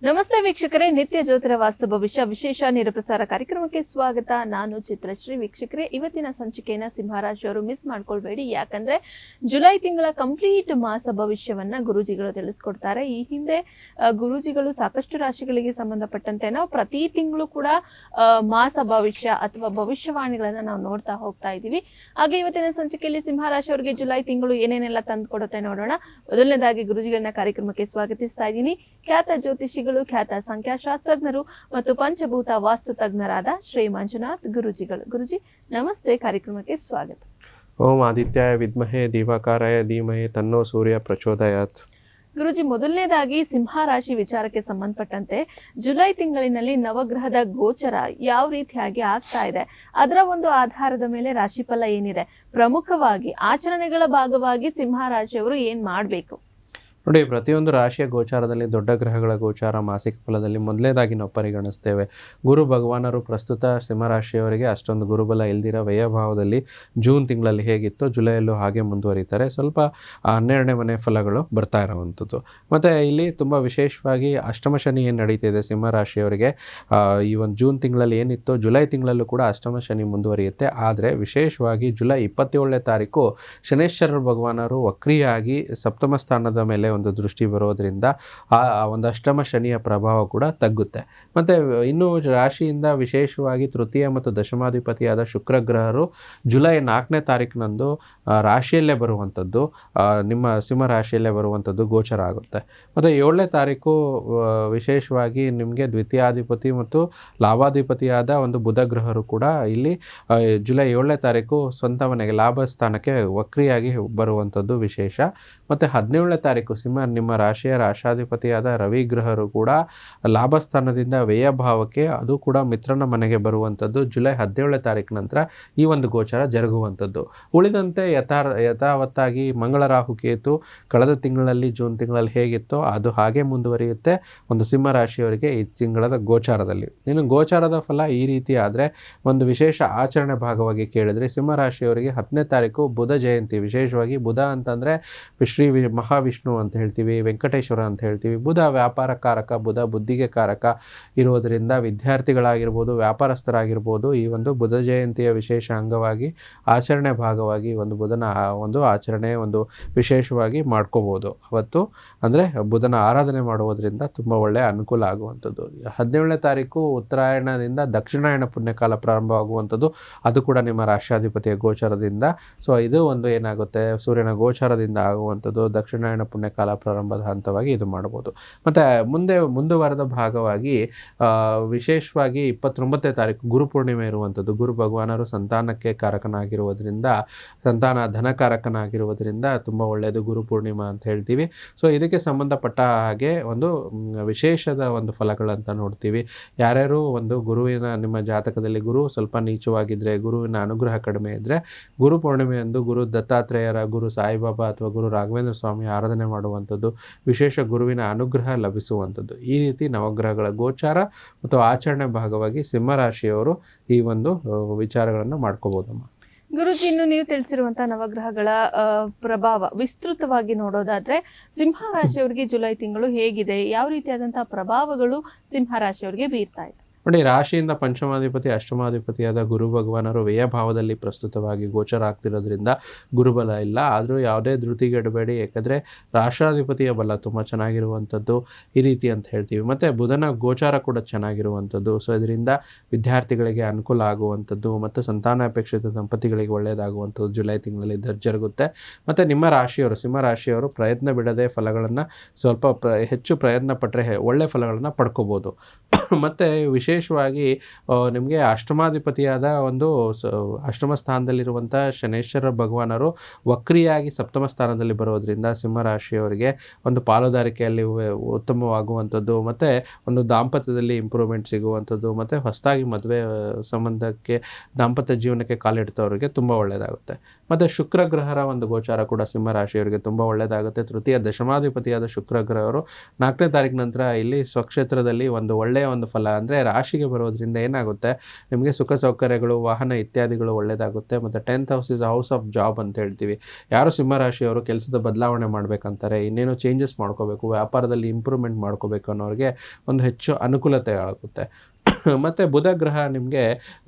ನಮಸ್ತೆ ವೀಕ್ಷಕರೇ, ನಿತ್ಯ ಜ್ಯೋತಿರ ವಾಸ್ತು ಭವಿಷ್ಯ ವಿಶೇಷ ನೇರಪ್ರಸಾರ ಕಾರ್ಯಕ್ರಮಕ್ಕೆ ಸ್ವಾಗತ. ನಾನು ಚಿತ್ರಶ್ರೀ. ವೀಕ್ಷಕರೇ, ಇವತ್ತಿನ ಸಂಚಿಕೆಯನ್ನ ಸಿಂಹರಾಶಿಯವರು ಮಿಸ್ ಮಾಡ್ಕೊಳ್ಬೇಡಿ. ಯಾಕಂದ್ರೆ ಜುಲೈ ತಿಂಗಳ ಕಂಪ್ಲೀಟ್ ಮಾಸ ಭವಿಷ್ಯವನ್ನ ಗುರೂಜಿಗಳು ತಿಳಿಸ್ಕೊಡ್ತಾರೆ. ಈ ಹಿಂದೆ ಗುರೂಜಿಗಳು ಸಾಕಷ್ಟು ರಾಶಿಗಳಿಗೆ ಸಂಬಂಧಪಟ್ಟಂತೆ ನಾವು ಪ್ರತಿ ತಿಂಗಳು ಕೂಡ ಮಾಸ ಭವಿಷ್ಯ ಅಥವಾ ಭವಿಷ್ಯವಾಣಿಗಳನ್ನ ನಾವು ನೋಡ್ತಾ ಹೋಗ್ತಾ ಇದೀವಿ. ಹಾಗೆ ಇವತ್ತಿನ ಸಂಚಿಕೆಯಲ್ಲಿ ಸಿಂಹರಾಶಿಯವರಿಗೆ ಜುಲೈ ತಿಂಗಳು ಏನೇನೆಲ್ಲ ತಂದು ಕೊಡುತ್ತೆ ನೋಡೋಣ. ಮೊದಲನೇದಾಗಿ ಗುರೂಜಿಗಳನ್ನ ಕಾರ್ಯಕ್ರಮಕ್ಕೆ ಸ್ವಾಗತಿಸ್ತಾ ಇದ್ದೀನಿ. ಖ್ಯಾತ ಜ್ಯೋತಿಷಿಗಳು, ಖ್ಯಾತ ಸಂಖ್ಯಾಶಾಸ್ತ್ರಜ್ಞರು ಮತ್ತು ಪಂಚಭೂತ ವಾಸ್ತು ತಜ್ಞರಾದ ಶ್ರೀ ಮಂಜುನಾಥ್ ಗುರೂಜಿಗಳು. ಗುರುಜಿ ನಮಸ್ತೆ, ಕಾರ್ಯಕ್ರಮಕ್ಕೆ ಸ್ವಾಗತ. ಓಂ ಆದಿತ್ಯಾಯ ವಿದ್ಮಹೇ ದೀವಾಕಾರಾಯ ಧೀಮಹಿ ತನ್ನೋ ಸೂರ್ಯ ಪ್ರಚೋದಯಾತ್. ಗುರುಜಿ, ಮೊದಲನೇದಾಗಿ ಸಿಂಹರಾಶಿ ವಿಚಾರಕ್ಕೆ ಸಂಬಂಧಪಟ್ಟಂತೆ ಜುಲೈ ತಿಂಗಳಿನಲ್ಲಿ ನವಗ್ರಹದ ಗೋಚರ ಯಾವ ರೀತಿಯಾಗಿ ಆಗ್ತಾ ಇದೆ, ಅದರ ಒಂದು ಆಧಾರದ ಮೇಲೆ ರಾಶಿಫಲ ಏನಿದೆ, ಪ್ರಮುಖವಾಗಿ ಆಚರಣೆಗಳ ಭಾಗವಾಗಿ ಸಿಂಹರಾಶಿಯವರು ಏನ್ ಮಾಡ್ಬೇಕು? ನೋಡಿ, ಪ್ರತಿಯೊಂದು ರಾಶಿಯ ಗೋಚಾರದಲ್ಲಿ ದೊಡ್ಡ ಗ್ರಹಗಳ ಗೋಚಾರ ಮಾಸಿಕ ಫಲದಲ್ಲಿ ಮೊದಲನೇದಾಗಿ ನಾವು ಪರಿಗಣಿಸ್ತೇವೆ. ಗುರು ಭಗವಾನರು ಪ್ರಸ್ತುತ ಸಿಂಹರಾಶಿಯವರಿಗೆ ಅಷ್ಟೊಂದು ಗುರುಬಲ ಇಲ್ದಿರೋ ವ್ಯಯಭಾವದಲ್ಲಿ ಜೂನ್ ತಿಂಗಳಲ್ಲಿ ಹೇಗಿತ್ತು ಜುಲೈಯಲ್ಲೂ ಹಾಗೆ ಮುಂದುವರಿತಾರೆ. ಸ್ವಲ್ಪ 12ನೇ ಮನೆ ಫಲಗಳು ಬರ್ತಾ ಇರೋವಂಥದ್ದು. ಮತ್ತು ಇಲ್ಲಿ ತುಂಬ ವಿಶೇಷವಾಗಿ ಅಷ್ಟಮ ಶನಿ ಏನು ನಡೀತಿದೆ ಸಿಂಹರಾಶಿಯವರಿಗೆ, ಈ ಒಂದು ಜೂನ್ ತಿಂಗಳಲ್ಲಿ ಏನಿತ್ತು ಜುಲೈ ತಿಂಗಳಲ್ಲೂ ಕೂಡ ಅಷ್ಟಮ ಶನಿ ಮುಂದುವರಿಯುತ್ತೆ. ಆದರೆ ವಿಶೇಷವಾಗಿ ಜುಲೈ 27ನೇ ತಾರೀಕು ಶನೇಶ್ವರ ಭಗವಾನರು ವಕ್ರಿಯಾಗಿ ಸಪ್ತಮ ಸ್ಥಾನದ ಮೇಲೆ ಒಂದು ದೃಷ್ಟಿ ಬರೋದ್ರಿಂದ ಆ ಒಂದು ಅಷ್ಟಮ ಶನಿಯ ಪ್ರಭಾವ ಕೂಡ ತಗ್ಗುತ್ತೆ. ಮತ್ತು ಇನ್ನು ರಾಶಿಯಿಂದ ವಿಶೇಷವಾಗಿ ತೃತೀಯ ಮತ್ತು ದಶಮಾಧಿಪತಿಯಾದ ಶುಕ್ರ ಗ್ರಹರು ಜುಲೈ 4ನೇ ತಾರೀಕಿನಂದು ರಾಶಿಯಲ್ಲೇ ಬರುವಂಥದ್ದು, ನಿಮ್ಮ ಸಿಂಹ ರಾಶಿಯಲ್ಲೇ ಬರುವಂಥದ್ದು ಗೋಚರ ಆಗುತ್ತೆ. ಮತ್ತು 7ನೇ ತಾರೀಕು ವಿಶೇಷವಾಗಿ ನಿಮಗೆ ದ್ವಿತೀಯಾಧಿಪತಿ ಮತ್ತು ಲಾಭಾಧಿಪತಿಯಾದ ಒಂದು ಬುಧ ಗ್ರಹರು ಕೂಡ ಇಲ್ಲಿ ಜುಲೈ 7ನೇ ತಾರೀಕು ಸ್ವಂತ ಮನೆಗೆ ಲಾಭ ಸ್ಥಾನಕ್ಕೆ ವಕ್ರಿಯಾಗಿ ಬರುವಂಥದ್ದು ವಿಶೇಷ. ಮತ್ತು 17ನೇ ತಾರೀಕು ನಿಮ್ಮ ರಾಶಿಯ ರಾಶಾಧಿಪತಿಯಾದ ರವಿ ಗ್ರಹರು ಕೂಡ ಲಾಭಸ್ಥಾನದಿಂದ ವ್ಯಯಭಾವಕ್ಕೆ, ಅದು ಕೂಡ ಮಿತ್ರನ ಮನೆಗೆ ಬರುವಂಥದ್ದು ಜುಲೈ 17ನೇ ತಾರೀಕು ನಂತರ ಈ ಒಂದು ಗೋಚರ ಜರುಗುವಂಥದ್ದು. ಉಳಿದಂತೆ ಯಥಾವತ್ತಾಗಿ ಮಂಗಳ ರಾಹು ಕೇತು ಕಳೆದ ತಿಂಗಳಲ್ಲಿ ಜೂನ್ ತಿಂಗಳಲ್ಲಿ ಹೇಗಿತ್ತೋ ಅದು ಹಾಗೆ ಮುಂದುವರಿಯುತ್ತೆ ಒಂದು ಸಿಂಹ ರಾಶಿಯವರಿಗೆ ಈ ತಿಂಗಳದ ಗೋಚಾರದಲ್ಲಿ. ಇನ್ನು ಗೋಚಾರದ ಫಲ ಈ ರೀತಿ ಆದರೆ ಒಂದು ವಿಶೇಷ ಆಚರಣೆ ಭಾಗವಾಗಿ ಕೇಳಿದ್ರೆ ಸಿಂಹರಾಶಿಯವರಿಗೆ 10ನೇ ತಾರೀಕು ಬುಧ ಜಯಂತಿ. ವಿಶೇಷವಾಗಿ ಬುಧ ಅಂತಂದರೆ ಶ್ರೀ ಮಹಾವಿಷ್ಣು ಅಂತ ಹೇಳ್ತೀವಿ, ವೆಂಕಟೇಶ್ವರ ಅಂತ ಹೇಳ್ತೀವಿ. ಬುಧ ವ್ಯಾಪಾರ ಕಾರಕ, ಬುಧ ಬುದ್ಧಿಗೆ ಕಾರಕ ಇರುವುದರಿಂದ ವಿದ್ಯಾರ್ಥಿಗಳಾಗಿರ್ಬೋದು, ವ್ಯಾಪಾರಸ್ಥರಾಗಿರ್ಬೋದು ಈ ಒಂದು ಬುಧ ಜಯಂತಿಯ ವಿಶೇಷ ಅಂಗವಾಗಿ ಆಚರಣೆ ಭಾಗವಾಗಿ ಒಂದು ಬುಧನ ಒಂದು ಆಚರಣೆ ಒಂದು ವಿಶೇಷವಾಗಿ ಮಾಡ್ಕೋಬೋದು ಅವತ್ತು. ಅಂದರೆ ಬುಧನ ಆರಾಧನೆ ಮಾಡುವುದರಿಂದ ತುಂಬ ಒಳ್ಳೆಯ ಅನುಕೂಲ ಆಗುವಂಥದ್ದು. 17ನೇ ತಾರೀಕು ಉತ್ತರಾಯಣದಿಂದ ದಕ್ಷಿಣಾಯಣ ಪುಣ್ಯಕಾಲ ಪ್ರಾರಂಭವಾಗುವಂಥದ್ದು, ಅದು ಕೂಡ ನಿಮ್ಮ ರಾಷ್ಟ್ರಾಧಿಪತಿಯ ಗೋಚರದಿಂದ. ಸೊ ಇದು ಒಂದು ಏನಾಗುತ್ತೆ, ಸೂರ್ಯನ ಗೋಚಾರದಿಂದ ಆಗುವಂಥದ್ದು ದಕ್ಷಿಣಾಯಣ ಪುಣ್ಯಕಾಲ ಪ್ರಾರಂಭದ ಹಂತವಾಗಿ ಇದು ಮಾಡ್ಬೋದು. ಮತ್ತು ಮುಂದುವರೆದ ಭಾಗವಾಗಿ ವಿಶೇಷವಾಗಿ 29ನೇ ತಾರೀಕು ಗುರುಪೂರ್ಣಿಮೆ ಇರುವಂಥದ್ದು. ಗುರು ಭಗವಾನರು ಸಂತಾನಕ್ಕೆ ಕಾರಕನಾಗಿರುವುದರಿಂದ, ಸಂತಾನ ಧನಕಾರಕನಾಗಿರುವುದರಿಂದ ತುಂಬ ಒಳ್ಳೆಯದು ಗುರುಪೂರ್ಣಿಮಾ ಅಂತ ಹೇಳ್ತೀವಿ. ಸೊ ಇದಕ್ಕೆ ಸಂಬಂಧಪಟ್ಟ ಹಾಗೆ ಒಂದು ವಿಶೇಷದ ಒಂದು ಫಲಗಳಂತ ನೋಡ್ತೀವಿ. ಯಾರ್ಯಾರು ಒಂದು ಗುರುವಿನ ನಿಮ್ಮ ಜಾತಕದಲ್ಲಿ ಗುರು ಸ್ವಲ್ಪ ನೀಚವಾಗಿದ್ದರೆ, ಗುರುವಿನ ಅನುಗ್ರಹ ಕಡಿಮೆ ಇದ್ದರೆ, ಗುರು ಪೂರ್ಣಿಮೆಯಂದು ಗುರು ದತ್ತಾತ್ರೇಯರ, ಗುರು ಸಾಯಿಬಾಬಾ ಅಥವಾ ಗುರು ರಾಘವೇಂದ್ರ ಸ್ವಾಮಿ ಆರಾಧನೆ ಮಾಡುವಂಥದ್ದು, ವಿಶೇಷ ಗುರುವಿನ ಅನುಗ್ರಹ ಲಭಿಸುವಂಥದ್ದು. ಈ ರೀತಿ ನವಗ್ರಹಗಳ ಗೋಚಾರ ಮತ್ತು ಆಚರಣೆ ಭಾಗವಾಗಿ ಸಿಂಹರಾಶಿಯವರು ಈ ಒಂದು ವಿಚಾರಗಳನ್ನು ಮಾಡ್ಕೋಬೋದಮ್ಮ. ಗುರುಜಿ, ಇನ್ನು ನೀವು ತಿಳಿಸಿರುವಂತಹ ನವಗ್ರಹಗಳ ಪ್ರಭಾವ ವಿಸ್ತೃತವಾಗಿ ನೋಡೋದಾದ್ರೆ ಸಿಂಹರಾಶಿಯವರಿಗೆ ಜುಲೈ ತಿಂಗಳು ಹೇಗಿದೆ, ಯಾವ ರೀತಿಯಾದಂತಹ ಪ್ರಭಾವಗಳು ಸಿಂಹರಾಶಿಯವರಿಗೆ ಬೀರ್ತಾ ಇದೆ? ನೋಡಿ, ರಾಶಿಯಿಂದ ಪಂಚಮಾಧಿಪತಿ ಅಷ್ಟಮಾಧಿಪತಿಯಾದ ಗುರು ಭಗವಾನರು ವ್ಯಯಭಾವದಲ್ಲಿ ಪ್ರಸ್ತುತವಾಗಿ ಗೋಚರ ಆಗ್ತಿರೋದ್ರಿಂದ ಗುರುಬಲ ಇಲ್ಲ. ಆದರೂ ಯಾವುದೇ ಧೃತಿಗೆಡಬೇಡಿ, ಯಾಕಂದರೆ ರಾಷ್ಟ್ರಾಧಿಪತಿಯ ಬಲ ತುಂಬ ಚೆನ್ನಾಗಿರುವಂಥದ್ದು ಈ ರೀತಿ ಅಂತ ಹೇಳ್ತೀವಿ. ಮತ್ತು ಬುಧನ ಗೋಚಾರ ಕೂಡ ಚೆನ್ನಾಗಿರುವಂಥದ್ದು. ಸೊ ಇದರಿಂದ ವಿದ್ಯಾರ್ಥಿಗಳಿಗೆ ಅನುಕೂಲ ಆಗುವಂಥದ್ದು ಮತ್ತು ಸಂತಾನಾಪೇಕ್ಷಿತ ದಂಪತಿಗಳಿಗೆ ಒಳ್ಳೆಯದಾಗುವಂಥದ್ದು ಜುಲೈ ತಿಂಗಳಲ್ಲಿ ಜರುಗುತ್ತೆ. ಮತ್ತು ನಿಮ್ಮ ರಾಶಿಯವರು ಸಿಂಹರಾಶಿಯವರು ಪ್ರಯತ್ನ ಬಿಡದೆ ಫಲಗಳನ್ನು ಸ್ವಲ್ಪ ಹೆಚ್ಚು ಪ್ರಯತ್ನ ಪಟ್ಟರೆ ಒಳ್ಳೆಯ ಫಲಗಳನ್ನು ಪಡ್ಕೋಬೋದು. ಮತ್ತು ವಿಶೇಷವಾಗಿ ನಿಮಗೆ ಅಷ್ಟಮಾಧಿಪತಿಯಾದ ಒಂದು ಅಷ್ಟಮ ಸ್ಥಾನದಲ್ಲಿರುವಂಥ ಶನೇಶ್ವರ ಭಗವಾನರು ವಕ್ರಿಯಾಗಿ ಸಪ್ತಮ ಸ್ಥಾನದಲ್ಲಿ ಬರೋದರಿಂದ ಸಿಂಹರಾಶಿಯವರಿಗೆ ಒಂದು ಪಾಲುದಾರಿಕೆಯಲ್ಲಿ ಉತ್ತಮವಾಗುವಂಥದ್ದು, ಮತ್ತು ಒಂದು ದಾಂಪತ್ಯದಲ್ಲಿ ಇಂಪ್ರೂವ್ಮೆಂಟ್ ಸಿಗುವಂಥದ್ದು, ಮತ್ತು ಹೊಸದಾಗಿ ಮದುವೆ ಸಂಬಂಧಕ್ಕೆ ದಾಂಪತ್ಯ ಜೀವನಕ್ಕೆ ಕಾಲಿಡ್ತವರಿಗೆ ತುಂಬ ಒಳ್ಳೆಯದಾಗುತ್ತೆ. ಮತ್ತು ಶುಕ್ರ ಗ್ರಹರ ಒಂದು ಗೋಚಾರ ಕೂಡ ಸಿಂಹರಾಶಿಯವರಿಗೆ ತುಂಬ ಒಳ್ಳೆಯದಾಗುತ್ತೆ. ತೃತೀಯ ದಶಮಾಧಿಪತಿಯಾದ ಶುಕ್ರ ಗ್ರಹರು 4ನೇ ತಾರೀಕು ನಂತರ ಇಲ್ಲಿ ಸ್ವಕ್ಷೇತ್ರದಲ್ಲಿ ಒಂದು ಒಳ್ಳೆಯ ಒಂದು ಫಲ, ಅಂದರೆ ರಾಶಿಗೆ ಬರೋದ್ರಿಂದ ಏನಾಗುತ್ತೆ, ನಿಮಗೆ ಸುಖ ಸೌಕರ್ಯಗಳು, ವಾಹನ ಇತ್ಯಾದಿಗಳು ಒಳ್ಳೆಯದಾಗುತ್ತೆ. ಮತ್ತು 10th house is house of job ಅಂತ ಹೇಳ್ತೀವಿ. ಯಾರು ಸಿಂಹರಾಶಿಯವರು ಕೆಲಸದ ಬದಲಾವಣೆ ಮಾಡಬೇಕಂತಾರೆ, ಇನ್ನೇನೋ ಚೇಂಜಸ್ ಮಾಡ್ಕೋಬೇಕು, ವ್ಯಾಪಾರದಲ್ಲಿ ಇಂಪ್ರೂವ್ಮೆಂಟ್ ಮಾಡ್ಕೋಬೇಕು ಅನ್ನೋರಿಗೆ ಒಂದು ಹೆಚ್ಚು ಅನುಕೂಲತೆ ಆಗುತ್ತೆ. ಮತ್ತು ಬುಧ ಗ್ರಹ ನಿಮಗೆ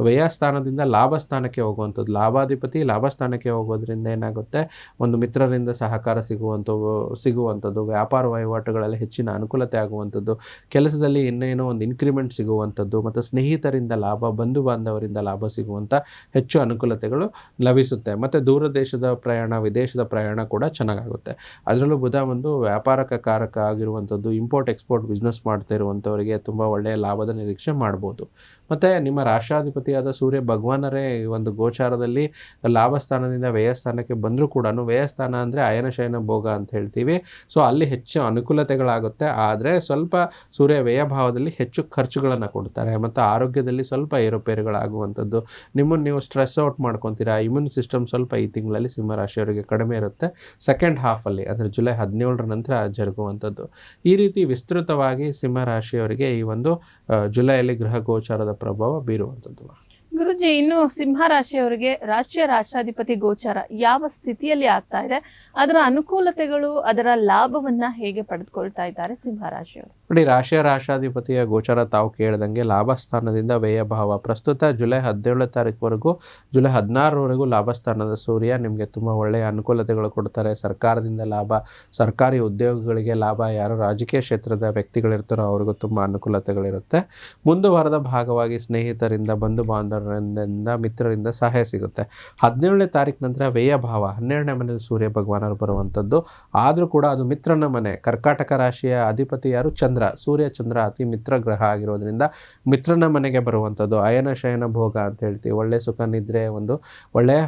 ವ್ಯಯಸ್ಥಾನದಿಂದ ಲಾಭಸ್ಥಾನಕ್ಕೆ ಹೋಗುವಂಥದ್ದು. ಲಾಭಾಧಿಪತಿ ಲಾಭಸ್ಥಾನಕ್ಕೆ ಹೋಗೋದ್ರಿಂದ ಏನಾಗುತ್ತೆ, ಒಂದು ಮಿತ್ರರಿಂದ ಸಹಕಾರ ಸಿಗುವಂಥದ್ದು, ವ್ಯಾಪಾರ ವಹಿವಾಟುಗಳಲ್ಲಿ ಹೆಚ್ಚಿನ ಅನುಕೂಲತೆ ಆಗುವಂಥದ್ದು, ಕೆಲಸದಲ್ಲಿ ಇನ್ನೇನೋ ಒಂದು ಇನ್ಕ್ರಿಮೆಂಟ್ ಸಿಗುವಂಥದ್ದು, ಮತ್ತು ಸ್ನೇಹಿತರಿಂದ ಲಾಭ, ಬಂಧು ಬಾಂಧವರಿಂದ ಲಾಭ ಸಿಗುವಂಥ ಹೆಚ್ಚು ಅನುಕೂಲತೆಗಳು ಲಭಿಸುತ್ತೆ. ಮತ್ತು ದೂರ ದೇಶದ ಪ್ರಯಾಣ, ವಿದೇಶದ ಪ್ರಯಾಣ ಕೂಡ ಚೆನ್ನಾಗಾಗುತ್ತೆ. ಅದರಲ್ಲೂ ಬುಧ ಒಂದು ವ್ಯಾಪಾರಕ ಕಾರಕ ಆಗಿರುವಂಥದ್ದು, ಇಂಪೋರ್ಟ್ ಎಕ್ಸ್ಪೋರ್ಟ್ ಬಿಸ್ನೆಸ್ ಮಾಡ್ತಾ ಇರುವಂಥವರಿಗೆ ತುಂಬ ಒಳ್ಳೆಯ ಲಾಭದ ನಿರೀಕ್ಷೆ ಮಾಡ್ಬೋದು. ಮತ್ತು ನಿಮ್ಮ ರಾಷ್ಟ್ರಾಧಿಪತಿಯಾದ ಸೂರ್ಯ ಭಗವಾನರೇ ಈ ಒಂದು ಗೋಚಾರದಲ್ಲಿ ಲಾಭಸ್ಥಾನದಿಂದ ವ್ಯಯಸ್ಥಾನಕ್ಕೆ ಬಂದರೂ ಕೂಡ, ವ್ಯಯಸ್ಥಾನ ಅಂದರೆ ಅಯನ ಶಯನ ಭೋಗ ಅಂತ ಹೇಳ್ತೀವಿ. ಸೊ ಅಲ್ಲಿ ಹೆಚ್ಚು ಅನುಕೂಲತೆಗಳಾಗುತ್ತೆ. ಆದರೆ ಸ್ವಲ್ಪ ಸೂರ್ಯ ವ್ಯಯಭಾವದಲ್ಲಿ ಹೆಚ್ಚು ಖರ್ಚುಗಳನ್ನು ಕೊಡ್ತಾರೆ, ಮತ್ತು ಆರೋಗ್ಯದಲ್ಲಿ ಸ್ವಲ್ಪ ಏರುಪೇರುಗಳಾಗುವಂಥದ್ದು, ನಿಮ್ಮನ್ನು ನೀವು ಸ್ಟ್ರೆಸ್ ಔಟ್ ಮಾಡ್ಕೊತೀರಾ. ಇಮ್ಯೂನ್ ಸಿಸ್ಟಮ್ ಸ್ವಲ್ಪ ಈ ತಿಂಗಳಲ್ಲಿ ಸಿಂಹರಾಶಿಯವರಿಗೆ ಕಡಿಮೆ ಇರುತ್ತೆ. ಸೆಕೆಂಡ್ ಹಾಫಲ್ಲಿ ಅಂದರೆ ಜುಲೈ 17ರ ನಂತರ ಜರುಗುವಂಥದ್ದು. ಈ ರೀತಿ ವಿಸ್ತೃತವಾಗಿ ಸಿಂಹರಾಶಿಯವರಿಗೆ ಈ ಒಂದು ಜುಲೈಯಲ್ಲಿ ಗ್ರಹ ಗೋಚಾರದ ಪ್ರಭಾವ ಬೀರುವಂಥದ್ದು. ಗುರುಜಿ, ಇನ್ನು ಸಿಂಹ ರಾಶಿಯವರಿಗೆ ರಾಶಿಯ ರಾಷ್ಟ್ರಾಧಿಪತಿ ಗೋಚಾರ ಯಾವ ಸ್ಥಿತಿಯಲ್ಲಿ ಆಗ್ತಾ ಇದೆ, ಅದರ ಅನುಕೂಲತೆಗಳು, ಅದರ ಲಾಭವನ್ನ ಹೇಗೆ ಪಡೆದುಕೊಳ್ತಾ ಇದ್ದಾರೆ ಸಿಂಹ ರಾಶಿಯವರು? ನೋಡಿ, ರಾಶಿಯ ರಾಷ್ಟ್ರಾಧಿಪತಿಯ ಗೋಚಾರ ತಾವು ಕೇಳಿದಂಗೆ ಲಾಭಸ್ಥಾನದಿಂದ ವ್ಯಯಭಾವ. ಪ್ರಸ್ತುತ ಜುಲೈ 17 ತಾರೀಕುವರೆಗೂ, ಜುಲೈ 16ರವರೆಗೂ ಲಾಭಸ್ಥಾನದ ಸೂರ್ಯ ನಿಮಗೆ ತುಂಬ ಒಳ್ಳೆಯ ಅನುಕೂಲತೆಗಳು ಕೊಡ್ತಾರೆ. ಸರ್ಕಾರದಿಂದ ಲಾಭ, ಸರ್ಕಾರಿ ಉದ್ಯೋಗಗಳಿಗೆ ಲಾಭ, ಯಾರು ರಾಜಕೀಯ ಕ್ಷೇತ್ರದ ವ್ಯಕ್ತಿಗಳಿರ್ತಾರೋ ಅವ್ರಿಗೂ ತುಂಬ ಅನುಕೂಲತೆಗಳಿರುತ್ತೆ. ಮುಂದುವರೆದ ಭಾಗವಾಗಿ ಸ್ನೇಹಿತರಿಂದ, ಬಂಧು ಬಾಂಧವರಿಂದ, ಮಿತ್ರರಿಂದ ಸಹಾಯ ಸಿಗುತ್ತೆ. 17ನೇ ತಾರೀಕು ನಂತರ ವ್ಯಯಭಾವ, 12ನೇ ಮನೆಯಲ್ಲಿ ಸೂರ್ಯ ಭಗವಾನರು ಬರುವಂಥದ್ದು. ಆದರೂ ಕೂಡ ಅದು ಮಿತ್ರನ ಮನೆ. ಕರ್ಕಾಟಕ ರಾಶಿಯ ಅಧಿಪತಿ ಯಾರು? ಚಂದ್ರ. ಸೂರ್ಯ ಚಂದ್ರ ಅತಿ ಮಿತ್ರ ಗ್ರಹ ಆಗಿರೋದ್ರಿಂದ ಮಿತ್ರನ ಮನೆಗೆ ಬರುವಂಥದ್ದು. ಅಯನ ಶಯನ ಭೋಗ ಅಂತ ಹೇಳ್ತೀವಿ. ಒಳ್ಳೆ ಸುಖ ನಿದ್ರೆ, ಒಳ್ಳೆಯ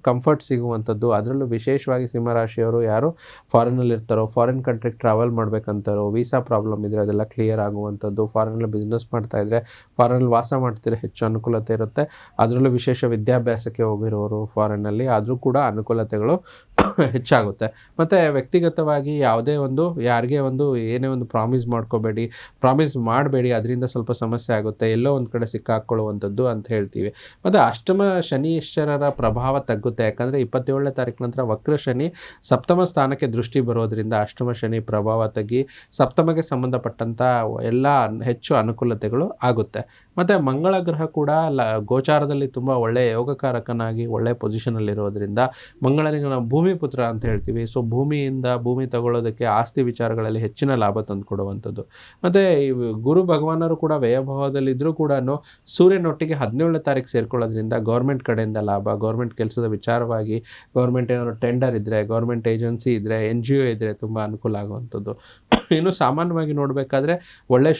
ಕಂಫರ್ಟ್ ಸಿಗುವಂಥದ್ದು. ಅದರಲ್ಲೂ ವಿಶೇಷವಾಗಿ ಸಿಂಹರಾಶಿಯವರು ಯಾರು ಫಾರಿನಲ್ಲಿ ಇರ್ತಾರೋ, ಫಾರಿನ್ ಕಂಟ್ರಿಗೆ ಟ್ರಾವೆಲ್ ಮಾಡ್ಬೇಕಂತಾರೋ, ವೀಸಾ ಪ್ರಾಬ್ಲಮ್ ಇದ್ದರೆ ಅದೆಲ್ಲ ಕ್ಲಿಯರ್ ಆಗುವಂಥದ್ದು. ಫಾರಿನಲ್ಲಿ ಬಿಸ್ನೆಸ್ ಮಾಡ್ತಾ ಇದ್ದರೆ, ಫಾರಿನಲ್ಲಿ ವಾಸ ಮಾಡ್ತಿದ್ರೆ ಹೆಚ್ಚು ಅನುಕೂಲತೆ ಇರುತ್ತೆ. ಅದರಲ್ಲೂ ವಿಶೇಷ ವಿದ್ಯಾಭ್ಯಾಸಕ್ಕೆ ಹೋಗಿರೋರು ಫಾರಿನಲ್ಲಿ, ಆದರೂ ಕೂಡ ಅನುಕೂಲತೆಗಳು ಹೆಚ್ಚಾಗುತ್ತೆ. ಮತ್ತು ವ್ಯಕ್ತಿಗತವಾಗಿ ಯಾರಿಗೆ ಏನೇ ಒಂದು ಪ್ರಾಮಿಸ್ ಮಾಡ್ಕೋಬೇಡಿ, ಪ್ರಾಮಿಸ್ ಮಾಡಬೇಡಿ, ಅದರಿಂದ ಸ್ವಲ್ಪ ಸಮಸ್ಯೆ ಆಗುತ್ತೆ, ಎಲ್ಲೋ ಒಂದು ಕಡೆ ಸಿಕ್ಕಾಕ್ಕೊಳ್ಳುವಂಥದ್ದು ಅಂತ ಹೇಳ್ತೀವಿ. ಮತ್ತು ಅಷ್ಟಮ ಶನೀಶ್ವರರ ಪ್ರಭಾವ ತಗ್ಗುತ್ತೆ. ಯಾಕಂದರೆ 27ನೇ ತಾರೀಕು ನಂತರ ವಕ್ರ ಶನಿ ಸಪ್ತಮ ಸ್ಥಾನಕ್ಕೆ ದೃಷ್ಟಿ ಬರೋದ್ರಿಂದ ಅಷ್ಟಮ ಶನಿ ಪ್ರಭಾವ ತಗ್ಗಿ ಸಪ್ತಮಗೆ ಸಂಬಂಧಪಟ್ಟಂಥ ಎಲ್ಲ ಹೆಚ್ಚು ಅನುಕೂಲತೆಗಳು ಆಗುತ್ತೆ. ಮತ್ತು ಮಂಗಳ ಗ್ರಹ ಕೂಡ ಗೋಚಾರದಲ್ಲಿ ತುಂಬ ಒಳ್ಳೆಯ ಯೋಗಕಾರಕನಾಗಿ ಒಳ್ಳೆಯ ಪೊಸಿಷನಲ್ಲಿರೋದ್ರಿಂದ ಮಂಗಳನಿಗೆ ನಾವು ಭೂಮಿ ಪುತ್ರ ಅಂತ ಹೇಳ್ತೀವಿ. ಸೊ ಭೂಮಿ ತಗೊಳ್ಳೋದಕ್ಕೆ, ಆಸ್ತಿ ವಿಚಾರಗಳಲ್ಲಿ ಹೆಚ್ಚಿನ ಲಾಭ ತಂದುಕೊಡುವಂಥದ್ದು. ಮತ್ತು ಗುರು ಭಗವಾನರು ಕೂಡ ವ್ಯಯಭಾವದಲ್ಲಿದ್ದರೂ ಕೂಡ ಸೂರ್ಯನೊಟ್ಟಿಗೆ 17ನೇ ತಾರೀಕು ಸೇರ್ಕೊಳ್ಳೋದ್ರಿಂದ ಗೌರ್ಮೆಂಟ್ ಕಡೆಯಿಂದ ಲಾಭ, ಗೌರ್ಮೆಂಟ್ ಕೆಲಸದ ವಿಚಾರವಾಗಿ, ಗೌರ್ಮೆಂಟ್ ಏನಾದ್ರು ಟೆಂಡರ್ ಇದ್ದರೆ, ಗೌರ್ಮೆಂಟ್ ಏಜೆನ್ಸಿ ಇದ್ದರೆ, NGO ಇದ್ದರೆ ತುಂಬ ಅನುಕೂಲ ಆಗುವಂಥದ್ದು. ಇನ್ನು ಸಾಮಾನ್ಯವಾಗಿ ನೋಡಬೇಕಾದ್ರೆ ಒಳ್ಳೆಯ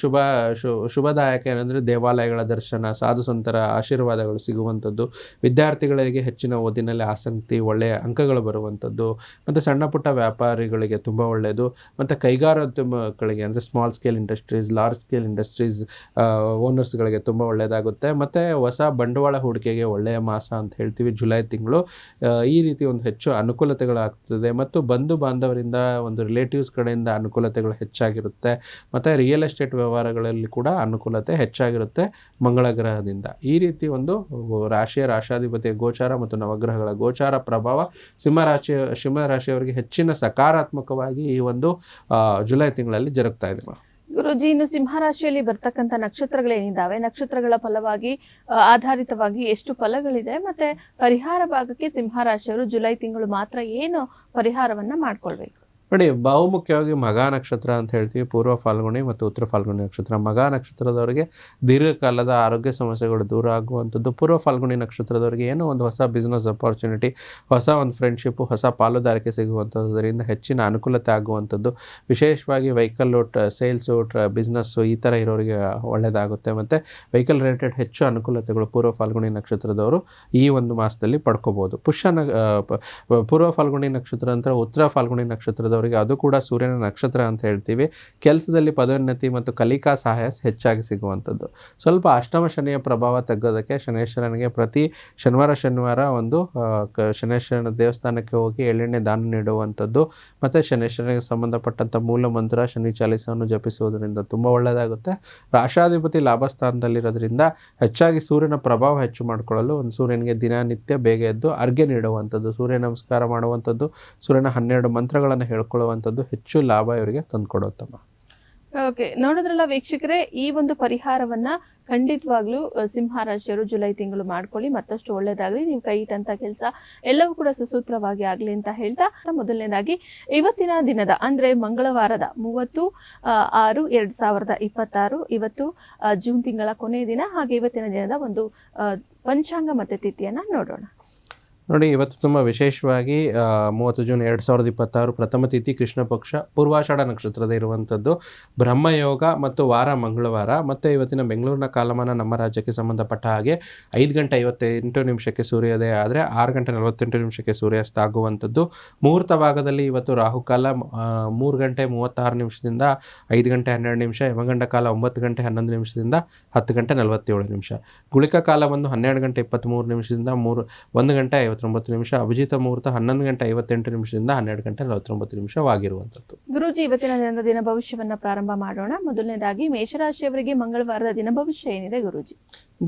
ಶುಭದಾಯಕ ಏನಂದರೆ ದೇವಾಲಯಗಳ ದರ್ಶನ, ಸಾಧು ಸಂತರ ಆಶೀರ್ವಾದಗಳು ಸಿಗುವಂಥದ್ದು, ವಿದ್ಯಾರ್ಥಿಗಳಿಗೆ ಹೆಚ್ಚಿನ ಓದಿನಲ್ಲಿ ಆಸಕ್ತಿ, ಒಳ್ಳೆಯ ಅಂಕಗಳು ಬರುವಂಥದ್ದು, ಮತ್ತು ಸಣ್ಣ ಪುಟ್ಟ ವ್ಯಾಪಾರಿಗಳಿಗೆ ತುಂಬ ಒಳ್ಳೆಯದು, ಮತ್ತು ಕೈಗಾರಿಕೋದ್ಯಮಗಳಿಗೆ ಅಂದರೆ small scale industries, large scale industries ಓನರ್ಸ್ಗಳಿಗೆ ತುಂಬ ಒಳ್ಳೆಯದಾಗುತ್ತೆ. ಮತ್ತು ಹೊಸ ಬಂಡವಾಳ ಹೂಡಿಕೆಗೆ ಒಳ್ಳೆಯ ಮಾಸ ಅಂತ ಹೇಳ್ತೀವಿ ಜುಲೈ ತಿಂಗಳು. ಈ ರೀತಿ ಒಂದು ಹೆಚ್ಚು ಅನುಕೂಲತೆಗಳಾಗ್ತದೆ. ಮತ್ತು ಬಂಧು ಬಾಂಧವರಿಂದ, ಒಂದು ರಿಲೇಟಿವ್ಸ್ ಕಡೆಯಿಂದ ಅನುಕೂಲತೆಗಳು ಹೆಚ್ಚಾಗಿರುತ್ತೆ. ಮತ್ತು ರಿಯಲ್ ಎಸ್ಟೇಟ್ ವ್ಯವಹಾರಗಳಲ್ಲಿ ಕೂಡ ಅನುಕೂಲತೆ ಹೆಚ್ಚಾಗಿರುತ್ತೆ ಮಂಗಳ ಗ್ರಹದಿಂದ. ಈ ರೀತಿ ಒಂದು ರಾಶಿಯ ರಾಶಾಧಿಪತಿಯ ಗೋಚಾರ ಮತ್ತು ನವಗ್ರಹಗಳ ಗೋಚಾರ ಪ್ರಭಾವ ಸಿಂಹರಾಶಿಯವರಿಗೆ ಹೆಚ್ಚಿನ ಸಕಾರಾತ್ಮಕವಾಗಿ ಈ ಒಂದು ಜುಲೈ ತಿಂಗಳಲ್ಲಿ ಜರುಗ್ತಾ ಇದೆ. ಗುರುಜಿ, ಇನ್ನು ಸಿಂಹರಾಶಿಯಲ್ಲಿ ಬರ್ತಕ್ಕಂಥ ನಕ್ಷತ್ರಗಳೇನಿದ್ದಾವೆ, ನಕ್ಷತ್ರಗಳ ಫಲವಾಗಿ ಆಧಾರಿತವಾಗಿ ಎಷ್ಟು ಫಲಗಳಿದೆ, ಮತ್ತೆ ಪರಿಹಾರ ಭಾಗಕ್ಕೆ ಸಿಂಹರಾಶಿಯವರು ಜುಲೈ ತಿಂಗಳು ಮಾತ್ರ ಏನು ಪರಿಹಾರವನ್ನ ಮಾಡ್ಕೊಳ್ಬೇಕು? ನೋಡಿ, ಬಹುಮುಖ್ಯವಾಗಿ ಮಗ ನಕ್ಷತ್ರ ಅಂತ ಹೇಳ್ತೀವಿ. ಪೂರ್ವ ಫಾಲ್ಗುಣಿ ಮತ್ತು ಉತ್ತರ ಫಾಲ್ಗುಣಿ ನಕ್ಷತ್ರ. ಮಗ ನಕ್ಷತ್ರದವರಿಗೆ ದೀರ್ಘಕಾಲದ ಆರೋಗ್ಯ ಸಮಸ್ಯೆಗಳು ದೂರ ಆಗುವಂಥದ್ದು. ಪೂರ್ವ ಫಾಲ್ಗುಣಿ ನಕ್ಷತ್ರದವರಿಗೆ ಏನೋ ಒಂದು ಹೊಸ ಬಿಸ್ನೆಸ್ ಅಪಾರ್ಚುನಿಟಿ, ಹೊಸ ಒಂದು ಫ್ರೆಂಡ್ಶಿಪ್ಪು, ಹೊಸ ಪಾಲುದಾರಿಕೆ ಸಿಗುವಂಥದ್ದರಿಂದ ಹೆಚ್ಚಿನ ಅನುಕೂಲತೆ ಆಗುವಂಥದ್ದು. ವಿಶೇಷವಾಗಿ ವೆಹಿಕಲ್ ಸೇಲ್ಸು, ಬಿಸ್ನೆಸ್ಸು ಈ ಥರ ಇರೋರಿಗೆ ಒಳ್ಳೆಯದಾಗುತ್ತೆ. ಮತ್ತು ವೆಹಿಕಲ್ ರಿಲೇಟೆಡ್ ಹೆಚ್ಚು ಅನುಕೂಲತೆಗಳು ಪೂರ್ವ ಫಾಲ್ಗುಣಿ ನಕ್ಷತ್ರದವರು ಈ ಒಂದು ಮಾಸದಲ್ಲಿ ಪಡ್ಕೋಬೋದು. ಪೂರ್ವ ಫಾಲ್ಗುಣಿ ನಕ್ಷತ್ರ ನಂತರ ಉತ್ತರ ಫಾಲ್ಗುಣಿ ನಕ್ಷತ್ರದವರು ಇರುವಂಥವ್ರಿಗೆ ಅದು ಕೂಡ ಸೂರ್ಯನ ನಕ್ಷತ್ರ ಅಂತ ಹೇಳ್ತೀವಿ. ಕೆಲಸದಲ್ಲಿ ಪದೋನ್ನತಿ ಮತ್ತು ಕಲಿಕಾ ಸಹಾಯ ಹೆಚ್ಚಾಗಿ ಸಿಗುವಂಥದ್ದು. ಸ್ವಲ್ಪ ಅಷ್ಟಮ ಶನಿಯ ಪ್ರಭಾವ ತಗ್ಗೋದಕ್ಕೆ ಶನೇಶ್ವರನಿಗೆ ಪ್ರತಿ ಶನಿವಾರ ಒಂದು ಶನೇಶ್ವರನ ದೇವಸ್ಥಾನಕ್ಕೆ ಹೋಗಿ ಎಳ್ಳೆಣ್ಣೆ ದಾನ ನೀಡುವಂಥದ್ದು ಮತ್ತು ಶನೇಶ್ವರನಿಗೆ ಸಂಬಂಧಪಟ್ಟಂಥ ಮೂಲ ಮಂತ್ರ ಶನಿ ಚಾಲಿಸವನ್ನು ಜಪಿಸುವುದರಿಂದ ತುಂಬ ಒಳ್ಳೆಯದಾಗುತ್ತೆ. ರಾಶಾಧಿಪತಿ ಲಾಭಸ್ಥಾನದಲ್ಲಿರೋದ್ರಿಂದ ಹೆಚ್ಚಾಗಿ ಸೂರ್ಯನ ಪ್ರಭಾವ ಹೆಚ್ಚು ಮಾಡಿಕೊಳ್ಳಲು ಒಂದು ಸೂರ್ಯನಿಗೆ ದಿನನಿತ್ಯ ಬೇಗ ಎದ್ದು ಅರ್ಘ್ಯ ನೀಡುವಂಥದ್ದು, ಸೂರ್ಯ ನಮಸ್ಕಾರ ಮಾಡುವಂಥದ್ದು, ಸೂರ್ಯನ 12 ಮಂತ್ರಗಳನ್ನು ಹೇಳ್ಕೊಳ್ಳುವಂಥದ್ದು ಹೆಚ್ಚು ಲಾಭ ಇವರಿಗೆ ತಂದುಕೊಡುತ್ತಮ್ಮ. ಓಕೆ, ನೋಡಿದ್ರಲ್ಲ ವೀಕ್ಷಕರೇ, ಈ ಒಂದು ಪರಿಹಾರವನ್ನ ಖಂಡಿತವಾಗ್ಲೂ ಸಿಂಹರಾಶಿಯವರು ಜುಲೈ ತಿಂಗಳು ಮಾಡ್ಕೊಳ್ಳಿ, ಮತ್ತಷ್ಟು ಒಳ್ಳೇದಾಗ್ಲಿ, ನೀವು ಕೈ ಇಟ್ಟಂತ ಕೆಲಸ ಎಲ್ಲವೂ ಕೂಡ ಸುಸೂತ್ರವಾಗಿ ಆಗ್ಲಿ ಅಂತ ಹೇಳ್ತಾ, ಮೊದಲನೇದಾಗಿ ಇವತ್ತಿನ ದಿನದ ಅಂದ್ರೆ ಮಂಗಳವಾರದ 30/6/2026 ಇವತ್ತು ಜೂನ್ ತಿಂಗಳ ಕೊನೆಯ ದಿನ. ಹಾಗೆ ಇವತ್ತಿನ ದಿನದ ಒಂದು ಪಂಚಾಂಗ ಮತ್ತೆ ತಿಥಿಯನ್ನ ನೋಡೋಣ. ನೋಡಿ, ಇವತ್ತು ತುಂಬ ವಿಶೇಷವಾಗಿ 30 ಜೂನ್ 2026 ಪ್ರಥಮ ತಿಥಿ ಕೃಷ್ಣ ಪಕ್ಷ ಪೂರ್ವಾಷಾಢ ನಕ್ಷತ್ರದ ಇರುವಂಥದ್ದು, ಬ್ರಹ್ಮಯೋಗ ಮತ್ತು ವಾರ ಮಂಗಳವಾರ. ಮತ್ತು ಇವತ್ತಿನ ಬೆಂಗಳೂರಿನ ಕಾಲಮಾನ ನಮ್ಮ ರಾಜ್ಯಕ್ಕೆ ಸಂಬಂಧಪಟ್ಟ ಹಾಗೆ 5:58 ಸೂರ್ಯೋದಯ ಆದರೆ 6:48 ಸೂರ್ಯಾಸ್ತ ಆಗುವಂಥದ್ದು. ಮುಹೂರ್ತ ಭಾಗದಲ್ಲಿ ಇವತ್ತು ರಾಹುಕಾಲ 3:36 5:12 ಯಮಗಂಡ ಕಾಲ 9:11 10:47. ಗುಳಿಕ ಕಾಲ ಬಂದು 12:23 1:59 ಅಭಿಜಿತ ಮುಹೂರ್ತ 11:58 12:49 ವಾಗಿರುವಂಥದ್ದು. ಗುರೂಜಿ, ಇವತ್ತಿನ ದಿನದ ದಿನ ಭವಿಷ್ಯವನ್ನ ಪ್ರಾರಂಭ ಮಾಡೋಣ. ಮೊದಲನೇದಾಗಿ ಮೇಷರಾಶಿಯವರಿಗೆ ಮಂಗಳವಾರದ ದಿನ ಭವಿಷ್ಯ ಏನಿದೆ ಗುರೂಜಿ?